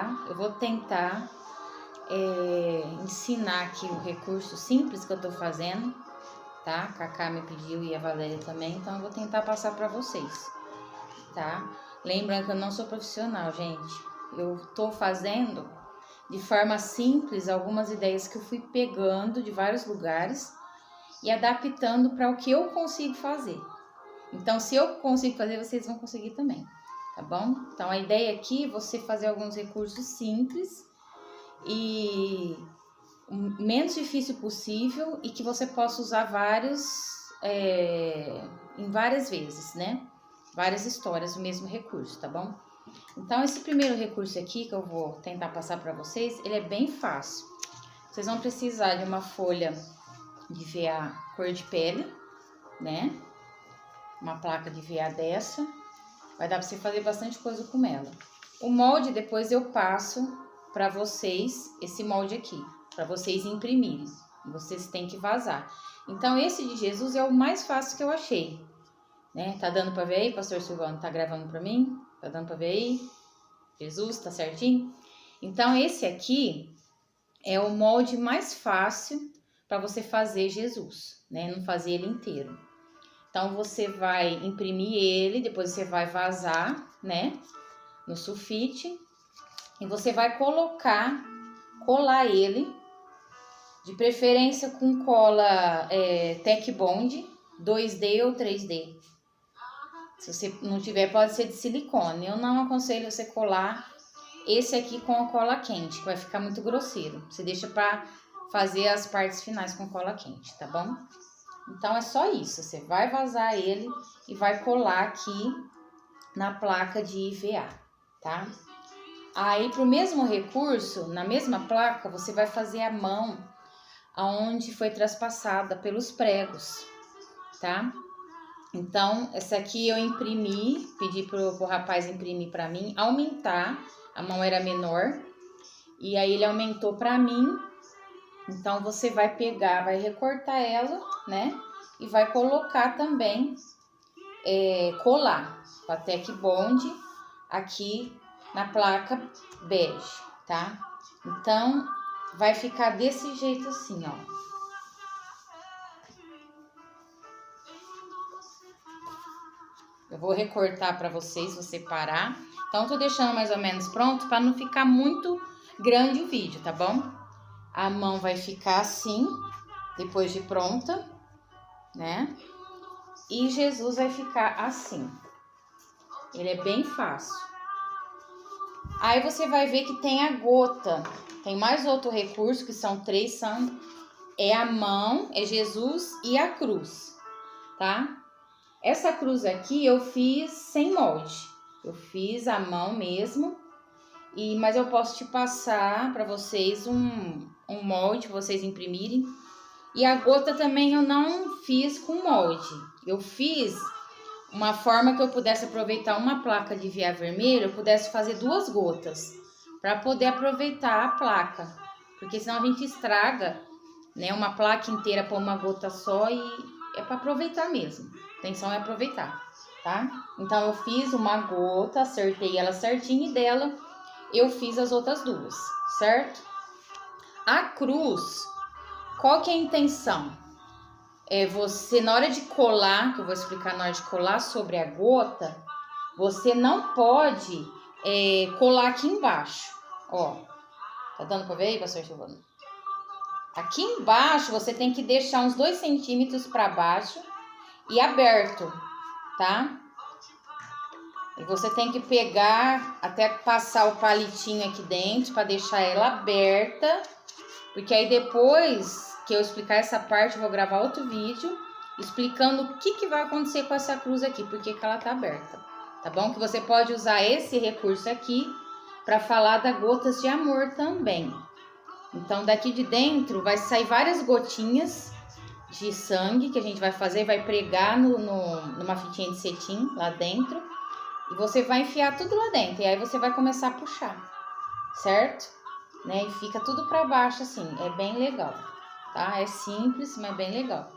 tá? Eu vou tentar ensinar aqui o recurso simples que eu tô fazendo, tá? A Cacá me pediu e a Valéria também, então eu vou tentar passar para vocês, tá? Lembrando que eu não sou profissional, gente. Eu tô fazendo de forma simples algumas ideias que eu fui pegando de vários lugares e adaptando para o que eu consigo fazer. Então, se eu consigo fazer, vocês vão conseguir também, tá bom? Então, a ideia aqui é você fazer alguns recursos simples e o menos difícil possível e que você possa usar em várias vezes, né? Várias histórias, o mesmo recurso, tá bom? Então, esse primeiro recurso aqui que eu vou tentar passar para vocês, ele é bem fácil. Vocês vão precisar de uma folha de VA cor de pele, né? Uma placa de VA dessa. Vai dar para você fazer bastante coisa com ela. O molde, depois eu passo para vocês, esse molde aqui, para vocês imprimirem. Vocês têm que vazar. Então, esse de Jesus é o mais fácil que eu achei, né? Tá dando para ver aí, pastor Silvano? Tá gravando para mim? Tá dando para ver aí? Jesus, tá certinho? Então, esse aqui é o molde mais fácil para você fazer Jesus, né? Não fazer ele inteiro. Então, você vai imprimir ele, depois você vai vazar, né? No sulfite. E você vai colar ele, de preferência com cola Tec Bond, 2D ou 3D. Se você não tiver, pode ser de silicone. Eu não aconselho você colar esse aqui com a cola quente, que vai ficar muito grosseiro. Você deixa para fazer as partes finais com cola quente, tá bom? Então, é só isso. Você vai vazar ele e vai colar aqui na placa de IVA, tá? Aí, pro mesmo recurso, na mesma placa, você vai fazer a mão aonde foi traspassada pelos pregos, tá? Então, essa aqui eu imprimi, pedi pro rapaz imprimir para mim, aumentar, a mão era menor, e aí ele aumentou para mim. Então, você vai pegar, vai recortar ela, né? E vai colocar também, colar com a Tec Bond aqui na placa bege, tá? Então, vai ficar desse jeito assim, ó. Eu vou recortar para vocês, vou separar. Então, tô deixando mais ou menos pronto para não ficar muito grande o vídeo, tá bom? A mão vai ficar assim, depois de pronta, né? E Jesus vai ficar assim. Ele é bem fácil. Aí você vai ver que tem a gota. Tem mais outro recurso, que são três, é a mão, é Jesus e a cruz, tá? Essa cruz aqui eu fiz sem molde. Eu fiz a mão mesmo. Mas eu posso te passar para vocês um molde para vocês imprimirem. E a gota também eu não fiz com molde. Eu fiz uma forma que eu pudesse aproveitar uma placa de VA vermelho, eu pudesse fazer duas gotas, para poder aproveitar a placa. Porque senão a gente estraga, né, uma placa inteira por uma gota só e é para aproveitar mesmo. A intenção é aproveitar, tá? Então eu fiz uma gota, acertei ela certinho e dela eu fiz as outras duas, certo? A cruz, qual que é a intenção? É você, na hora de colar, que eu vou explicar na hora de colar sobre a gota, você não pode colar aqui embaixo, ó. Tá dando pra ver aí, pastor Giovana? Aqui embaixo você tem que deixar uns 2 centímetros para baixo e aberto, tá? E você tem que pegar até passar o palitinho aqui dentro para deixar ela aberta, porque aí depois que eu explicar essa parte eu vou gravar outro vídeo explicando o que vai acontecer com essa cruz aqui, porque que ela tá aberta, tá bom? Que você pode usar esse recurso aqui para falar das gotas de amor também. Então daqui de dentro vai sair várias gotinhas de sangue que a gente vai fazer, vai pregar numa fitinha de cetim lá dentro. E você vai enfiar tudo lá dentro. E aí você vai começar a puxar, certo? Né? E fica tudo pra baixo assim. É bem legal, tá? É simples, mas é bem legal.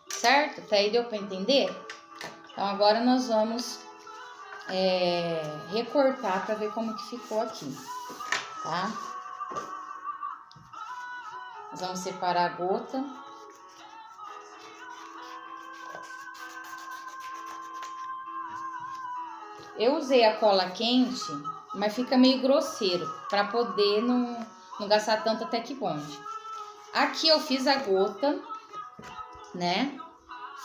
Certo? Até aí deu pra entender? Então agora nós vamos recortar pra ver como que ficou aqui. tá? Nós vamos separar a gota. Eu usei a cola quente, mas fica meio grosseiro, para poder não gastar tanta Tec Bond. Aqui eu fiz a gota, né?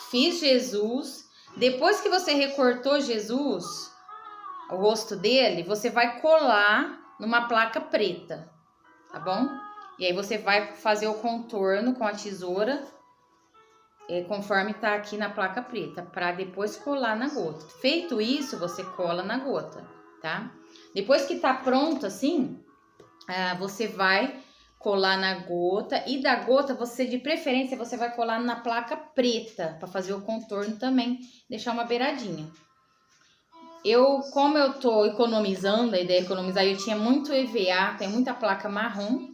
Fiz Jesus. Depois que você recortou Jesus, o rosto dele, você vai colar numa placa preta, tá bom? E aí você vai fazer o contorno com a tesoura, conforme tá aqui na placa preta, para depois colar na gota. Feito isso, você cola na gota, tá? Depois que tá pronto assim, você vai colar na gota, e da gota, você de preferência, você vai colar na placa preta, para fazer o contorno também, deixar uma beiradinha. Como eu tô economizando, a ideia é economizar, eu tinha muito EVA, tem muita placa marrom,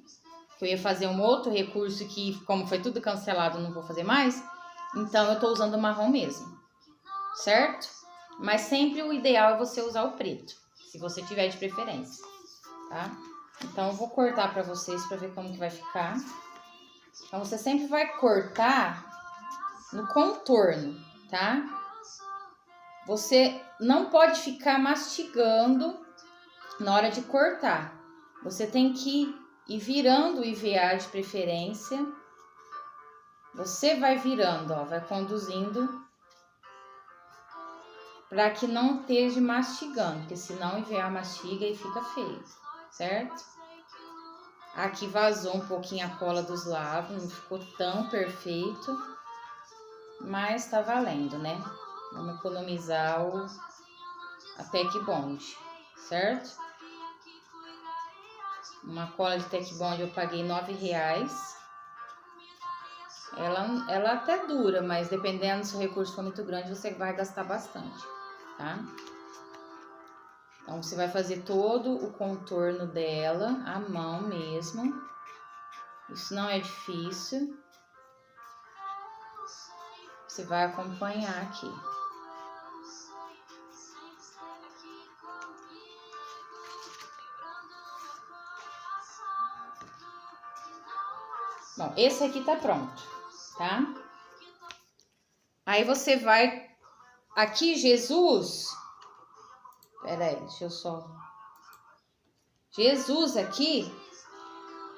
que eu ia fazer um outro recurso que, como foi tudo cancelado, não vou fazer mais, então eu tô usando o marrom mesmo, certo? Mas sempre o ideal é você usar o preto, se você tiver de preferência, tá? Então, eu vou cortar pra vocês pra ver como que vai ficar. Então, você sempre vai cortar no contorno, tá? Você não pode ficar mastigando na hora de cortar. Você tem que ir virando o EVA de preferência. Você vai virando, ó, vai conduzindo pra que não esteja mastigando, porque senão o EVA mastiga e fica feio, certo? Aqui vazou um pouquinho a cola dos lados, não ficou tão perfeito, mas tá valendo, né? Vamos economizar a Tec Bond, certo? Uma cola de Tec Bond eu paguei R$9. Ela até dura, mas dependendo se o recurso for muito grande, você vai gastar bastante, tá? Então, você vai fazer todo o contorno dela, à mão mesmo. Isso não é difícil. Você vai acompanhar aqui. Bom, esse aqui tá pronto, tá? Aí você vai... Aqui, Jesus... Pera aí, deixa eu só... Jesus aqui,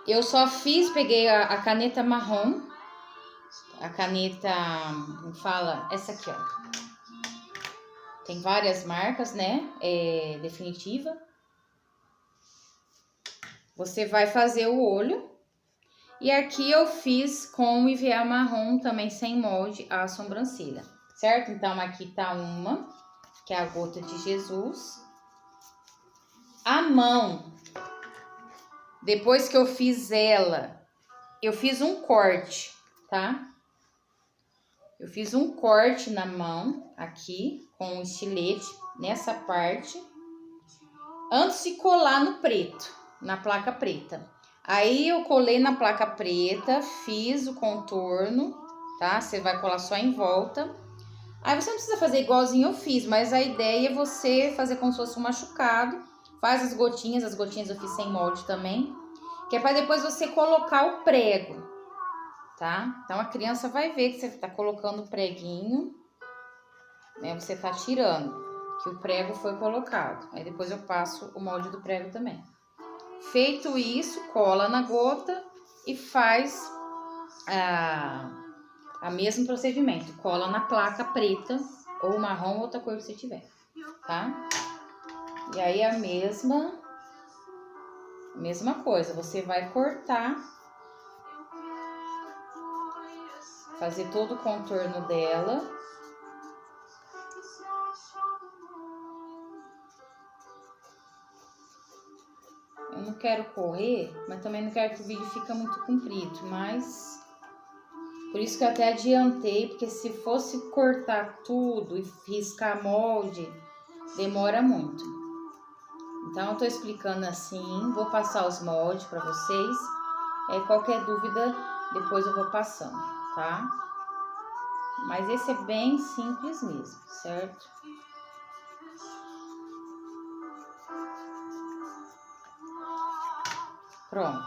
eu só peguei a caneta marrom, a caneta, como fala, essa aqui, ó. Tem várias marcas, né? Definitiva. Você vai fazer o olho. E aqui eu fiz com o EVA marrom, também sem molde, a sobrancelha, certo? Então, aqui tá uma, que é a gota de Jesus. A mão, depois que eu fiz ela, eu fiz um corte, tá? Eu fiz um corte na mão, aqui, com um estilete, nessa parte, antes de colar no preto, na placa preta. Aí, eu colei na placa preta, fiz o contorno, tá? Você vai colar só em volta. Aí, você não precisa fazer igualzinho eu fiz, mas a ideia é você fazer como se fosse um machucado. Faz as gotinhas eu fiz sem molde também, que é para depois você colocar o prego, tá? Então, a criança vai ver que você tá colocando o preguinho, né? Você tá tirando, que o prego foi colocado. Aí, depois eu passo o molde do prego também. Feito isso, cola na gota e faz a mesmo procedimento. Cola na placa preta ou marrom, outra cor que você tiver, tá? E aí a mesma coisa, você vai cortar, fazer todo o contorno dela. Eu não quero correr, mas também não quero que o vídeo fique muito comprido, mas por isso que eu até adiantei, porque se fosse cortar tudo e riscar molde, demora muito. Então, eu tô explicando assim, vou passar os moldes para vocês. Qualquer dúvida, depois eu vou passando, tá? Mas esse é bem simples mesmo, certo? Pronto.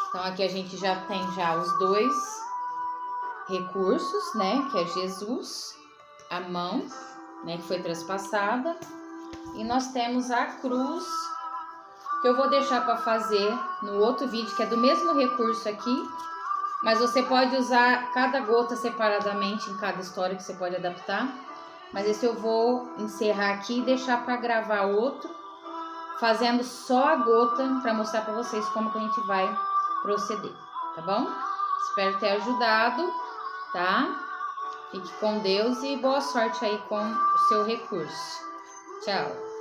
Então, aqui a gente já tem os dois recursos, né? Que é Jesus, a mão, né? Que foi traspassada. E nós temos a cruz, que eu vou deixar para fazer no outro vídeo, que é do mesmo recurso aqui. Mas você pode usar cada gota separadamente em cada história que você pode adaptar. Mas esse eu vou encerrar aqui e deixar para gravar outro, fazendo só a gota, para mostrar para vocês como que a gente vai proceder, tá bom? Espero ter ajudado, tá? Fique com Deus e boa sorte aí com o seu recurso. Tchau!